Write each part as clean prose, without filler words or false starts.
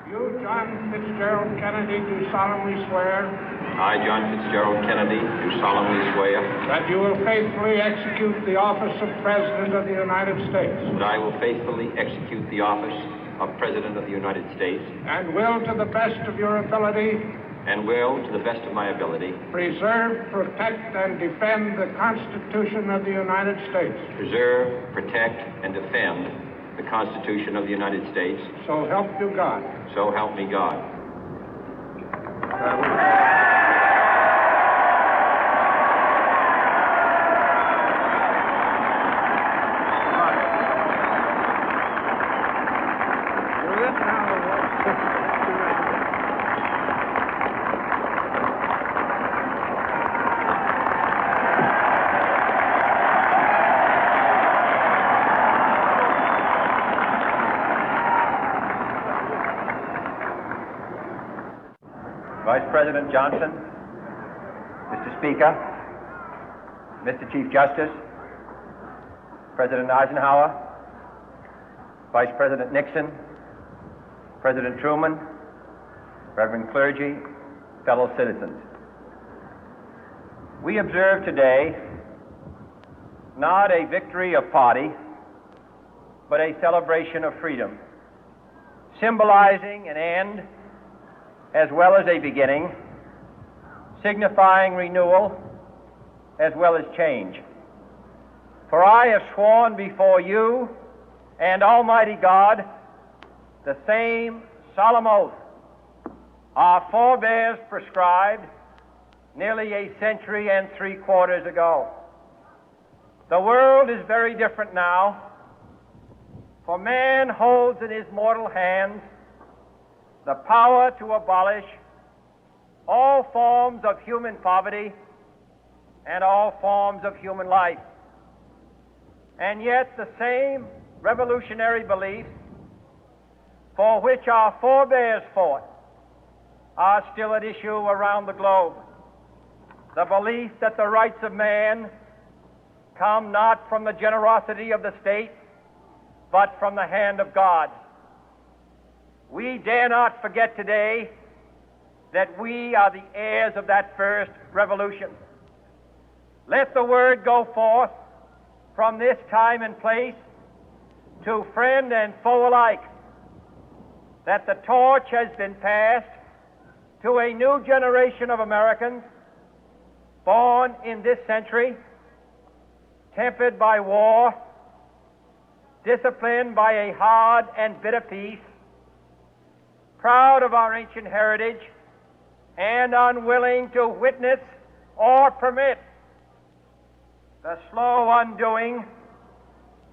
You, John Fitzgerald Kennedy, do solemnly swear I, John Fitzgerald Kennedy, do solemnly swear that you will faithfully execute the office of President of the United States that I will faithfully execute the office of President of the United States and will, to the best of your ability, and will, to the best of my ability, preserve, protect, and defend the Constitution of the United States. preserve, protect, and defend the Constitution of the United States. So help you God. So help me God. Vice President Johnson, Mr. Speaker, Mr. Chief Justice, President Eisenhower, Vice President Nixon, President Truman, Reverend clergy, fellow citizens. We observe today not a victory of party, but a celebration of freedom, symbolizing an end as well as a beginning, signifying renewal as well as change. For I have sworn before you and Almighty God the same solemn oath our forebears prescribed nearly a century and 3/4 ago. The world is very different now, for man holds in his mortal hands the power to abolish all forms of human poverty and all forms of human life. And yet the same revolutionary beliefs for which our forebears fought are still at issue around the globe. The belief that the rights of man come not from the generosity of the state, but from the hand of God. We dare not forget today that we are the heirs of that first revolution. Let the word go forth from this time and place to friend and foe alike that the torch has been passed to a new generation of Americans born in this century, tempered by war, disciplined by a hard and bitter peace, proud of our ancient heritage, and unwilling to witness or permit the slow undoing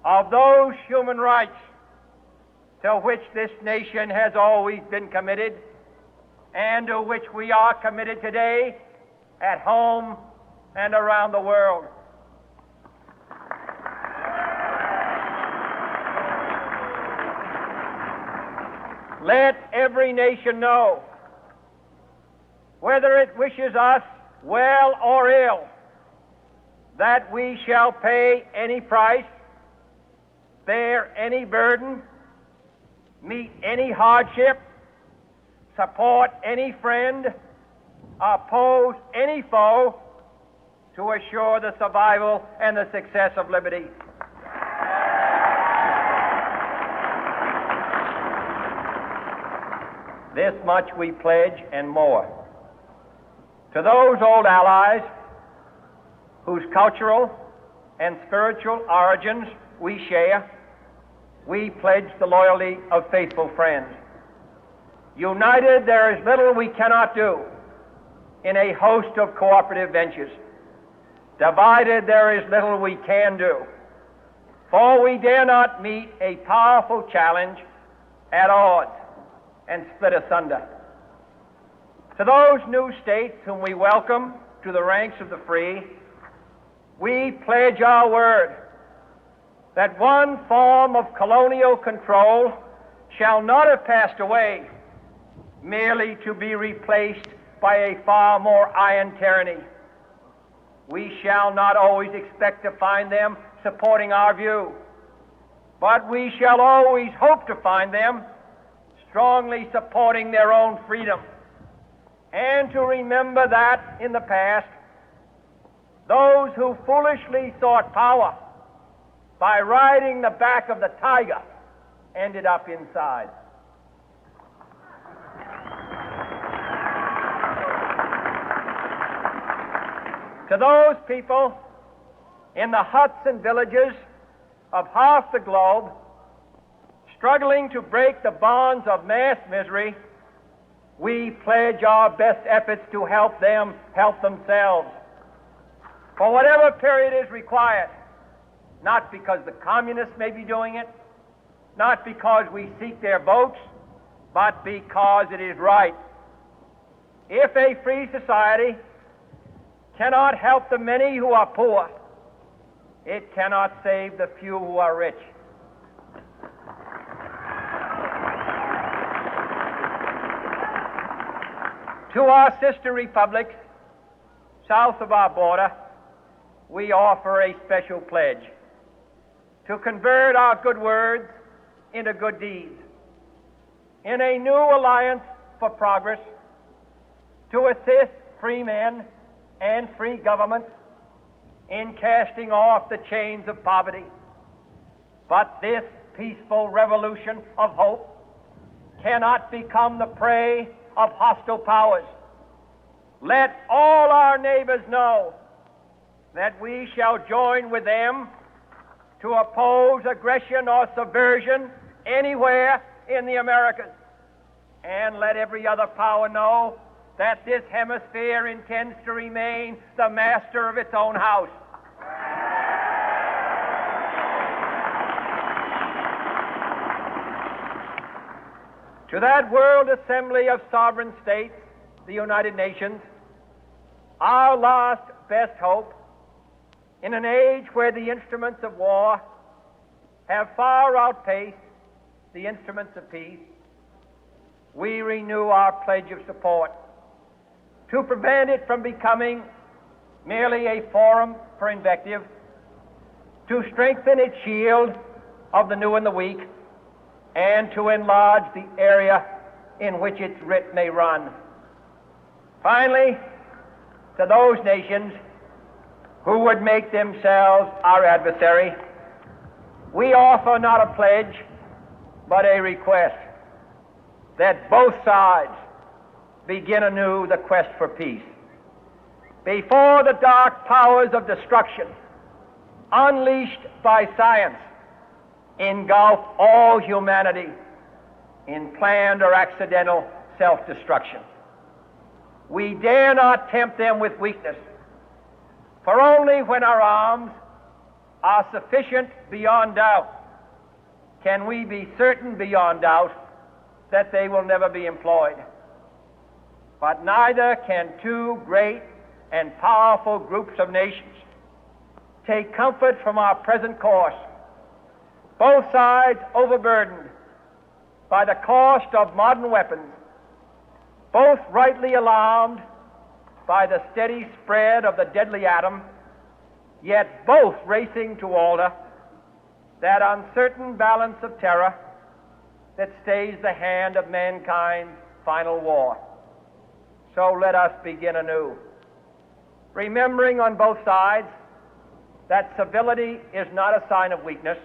of those human rights to which this nation has always been committed and to which we are committed today at home and around the world. Let every nation know, whether it wishes us well or ill, that we shall pay any price, bear any burden, meet any hardship, support any friend, oppose any foe to assure the survival and the success of liberty. This much we pledge and more. To those old allies whose cultural and spiritual origins we share, we pledge the loyalty of faithful friends. United, there is little we cannot do in a host of cooperative ventures. Divided, there is little we can do, for we dare not meet a powerful challenge at odds and split asunder. To those new states whom we welcome to the ranks of the free, we pledge our word that one form of colonial control shall not have passed away, merely to be replaced by a far more iron tyranny. We shall not always expect to find them supporting our view, but we shall always hope to find them strongly supporting their own freedom, and to remember that in the past, those who foolishly sought power by riding the back of the tiger ended up inside. To those people in the huts and villages of half the globe struggling to break the bonds of mass misery, we pledge our best efforts to help them help themselves for whatever period is required, not because the communists may be doing it, not because we seek their votes, but because it is right. If a free society cannot help the many who are poor, it cannot save the few who are rich. To our sister republics south of our border, we offer a special pledge to convert our good words into good deeds, in a new alliance for progress, to assist free men and free governments in casting off the chains of poverty. But this peaceful revolution of hope cannot become the prey of hostile powers. Let all our neighbors know that we shall join with them to oppose aggression or subversion anywhere in the Americas. And let every other power know that this hemisphere intends to remain the master of its own house. To that World Assembly of Sovereign States, the United Nations, our last best hope, in an age where the instruments of war have far outpaced the instruments of peace, we renew our pledge of support to prevent it from becoming merely a forum for invective, to strengthen its shield of the new and the weak, and to enlarge the area in which its writ may run. Finally, to those nations who would make themselves our adversary, we offer not a pledge, but a request that both sides begin anew the quest for peace. Before the dark powers of destruction, unleashed by science, engulf all humanity in planned or accidental self-destruction, we dare not tempt them with weakness, for only when our arms are sufficient beyond doubt can we be certain beyond doubt that they will never be employed. But neither can two great and powerful groups of nations take comfort from our present course, both sides overburdened by the cost of modern weapons, both rightly alarmed by the steady spread of the deadly atom, yet both racing to alter that uncertain balance of terror that stays the hand of mankind's final war. So let us begin anew, remembering on both sides that civility is not a sign of weakness,